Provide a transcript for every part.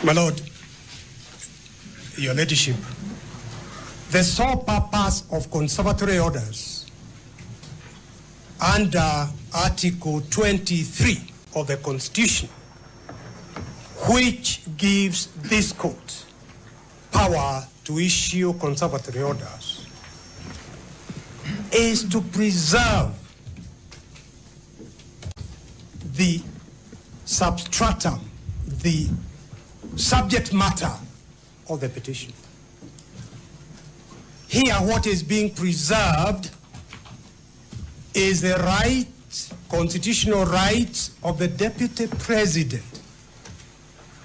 My Lord, Your Ladyship, the sole purpose of conservatory orders under Article 23 of the Constitution, which gives this court power to issue conservatory orders, is to preserve the substratum, the subject matter of the petition. Here, what is being preserved is the right, constitutional right of the Deputy President,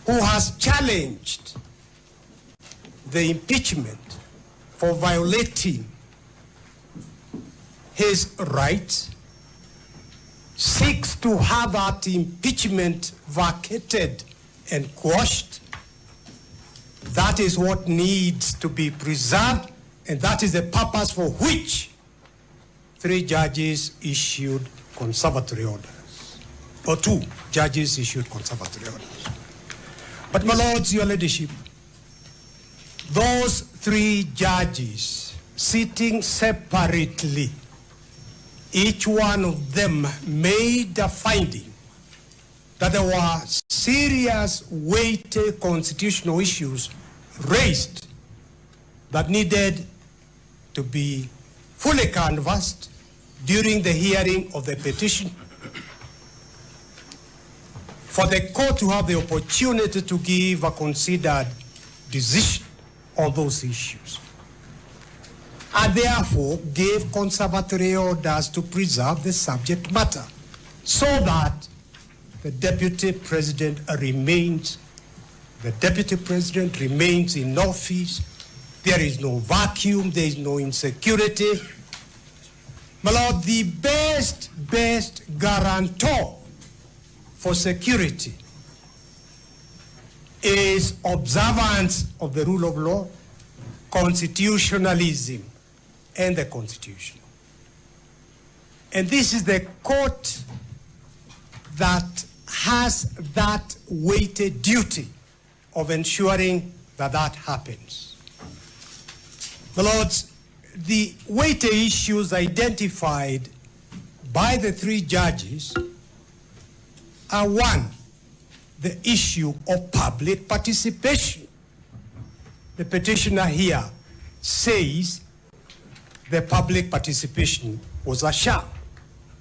who has challenged the impeachment for violating his rights, seeks to have that impeachment vacated and quashed. That is what needs to be preserved, and that is the purpose for which 3 judges issued conservatory orders, or 2 judges issued conservatory orders. But my lords, your ladyship, those 3 judges sitting separately, each one of them made a finding that there were serious, weighty constitutional issues raised that needed to be fully canvassed during the hearing of the petition, for the court to have the opportunity to give a considered decision on those issues, and therefore gave conservatory orders to preserve the subject matter so that the Deputy President remains in office. There is no vacuum, there is no insecurity. My Lord, the best guarantor for security is observance of the rule of law, constitutionalism, and the Constitution. And this is the court that has that weighted duty of ensuring that that happens. My lords, the weighty issues identified by the 3 judges are: 1, the issue of public participation. The petitioner here says the public participation was a sham.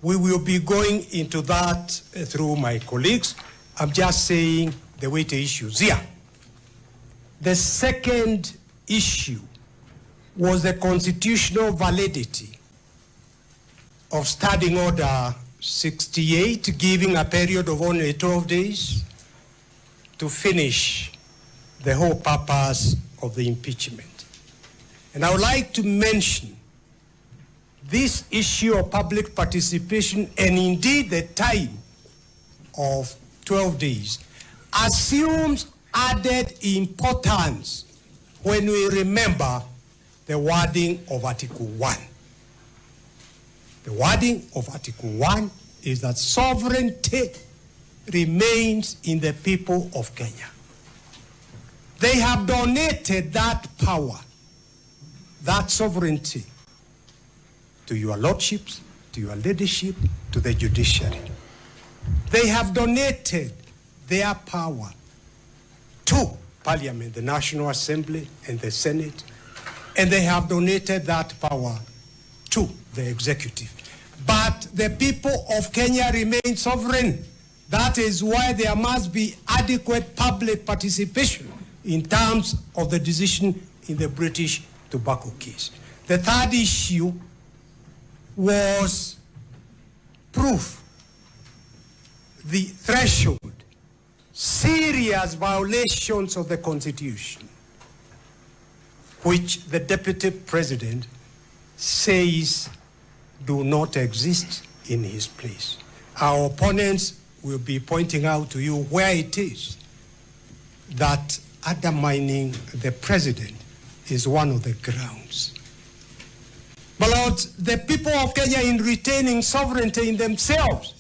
We will be going into that through my colleagues. I'm just saying the weighty issues here. The second issue was the constitutional validity of Standing Order 68, giving a period of only 12 days to finish the whole purpose of the impeachment. And I would like to mention this issue of public participation, and indeed the time of 12 days, assumes added importance when we remember the wording of Article 1. The wording of Article 1 is that sovereignty remains in the people of Kenya. They have donated that power, that sovereignty, to your lordships, to your leadership, to the judiciary. They have donated their power to Parliament, the National Assembly, and the Senate, and they have donated that power to the executive. But the people of Kenya remain sovereign. That is why there must be adequate public participation in terms of the decision in the British tobacco case. The third issue was proof, the threshold, serious violations of the Constitution, which the Deputy President says do not exist in his place. Our opponents will be pointing out to you where it is that undermining the President is one of the grounds. My lords, the people of Kenya, in retaining sovereignty in themselves,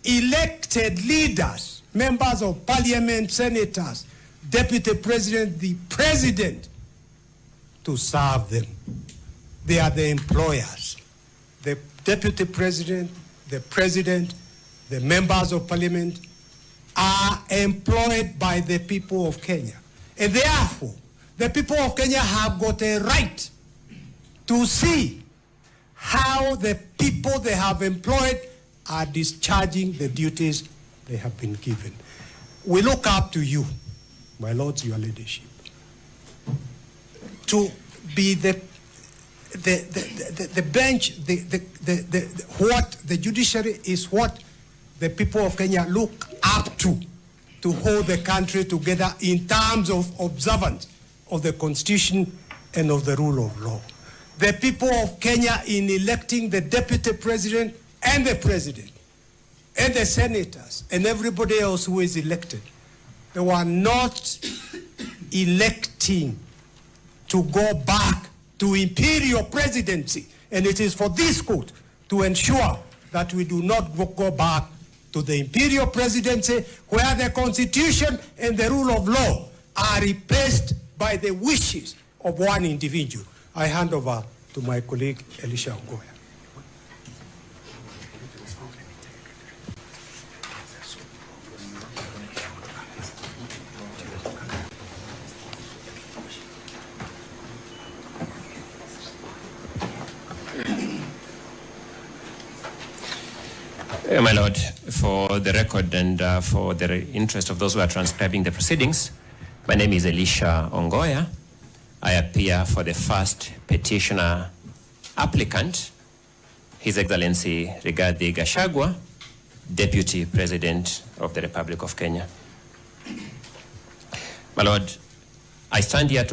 elected leaders members of parliament, senators, deputy president, the president, to serve them. They are the employers. The deputy president, the president, the members of parliament are employed by the people of Kenya. And therefore, the people of Kenya have got a right to see how the people they have employed are discharging the duties they have been given. We look up to you, my lords, your leadership, to be the bench, what the judiciary is what the people of Kenya look up to hold the country together in terms of observance of the Constitution and of the rule of law. The people of Kenya, in electing the deputy president and the president and the senators and everybody else who is elected, they were not electing to go back to imperial presidency. And it is for this court to ensure that we do not go back to the imperial presidency where the Constitution and the rule of law are replaced by the wishes of one individual. I hand over to my colleague, Elisha Ongoya. My Lord, for the record and for the interest of those who are transcribing the proceedings, my name is Elisha Ongoya. I appear for the first petitioner applicant, His Excellency Rigathi Gachagua, Deputy President of the Republic of Kenya. My Lord, I stand here to